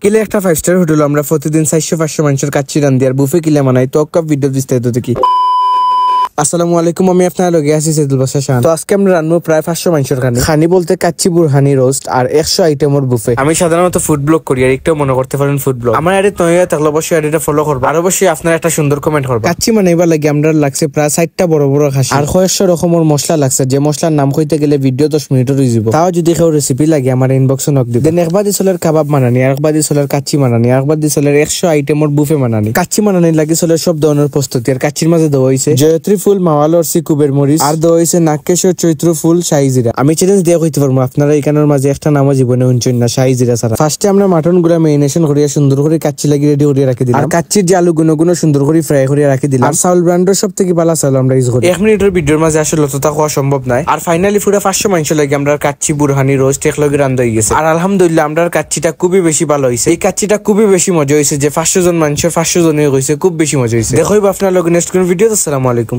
কিলে একটা 5 star hotel আমরা প্রতিদিন 400-500 মানুষের কাচ্চি রান্ধি আর বুফে কিলে বানাই। তো অক্কা ভিডিও বিস্তারিত দেখি। আসসালামু আলাইকুম, আমি আপনার লগে আছি সেদুল বাসা শান। তো আজকে আমরা রান্নু প্রায় 500 মানুষের খানি বলতে কাচ্চি বুরহানি রোস্ট আর 100 আইটেমের বুফে। আমি সাধারণত ফুড ব্লগ করি আর একটাও মনে করতে পারেন ফুড ব্লগ। আমার এডিট নয় থাকলে অবশ্যই এডিটটা ফলো করবা আর অবশ্যই আপনারা একটা সুন্দর কমেন্ট করবা। কাচ্চি বানাইবার লাগে আমরা লাগছে প্রায় 60টা বড় বড় খাসি আর 100 রকমের মশলা লাগছে, যে মশলার নাম কইতে গেলে ভিডিও 10 মিনিটের হয়ে যাব। তাও যদি কেউ রেসিপি লাগে আমার ইনবক্সে নক দিবেন। দেন একবার দিছলের কাবাব বানানি, আরেকবার দিছলের কাচ্চি বানানি, আরেকবার দিছলের 100 আইটেমের বুফে বানানি। কাচ্চি বানানি লাগে চলে সব ধরনের প্রস্তুতি আর কাচ্চির মাঝে দেওয়া হইছে জয়ত্রী ফুল, মাওয়ালর কুবের মরিচ আর দেওয়া হয়েছে নাকেশ্বর চৈত্র ফুল, শাহিজিরা। আমি চ্যালেঞ্জ দিয়ে কইতে পারবো আপনারা এখানের মাঝে একটা নামও জীবনে উঞ্চন না শাহিজিরা ছাড়া। ফার্স্টে আমরা মাটন গুলা মেরিনেশন করিয়া সুন্দর করে কাচ্চি লাগিয়ে রেডি করে রাখি দিলাম আর কাচ্চির যে আলু গুলো সুন্দর করে ফ্রাই করে রাখি দিলাম। আর চাউল ব্র্যান্ডের সব থেকে ভালো চাউল আমরা ইউজ করি। 1 মিনিটের ভিডিওর মাঝে আসলে লততা খাওয়া সম্ভব নয়। আর ফাইনালি পুরো 500 মানুষ লাগে আমরা কাচ্চি বুরহানি রোস্ট একলগে রান্না হয়ে গেছে। আর আলহামদুলিল্লাহ আমরা কাচ্চিটা খুবই বেশি ভালো হয়েছে। এই কাচ্চিটা খুবই বেশি মজা হয়েছে যে 500 জন মানুষের 500 জনই হয়েছে, খুব বেশি মজা হয়েছে। দেখো আপনার লগে নেক্সট কোন ভিডিও। আসসালামু আলাইকুম।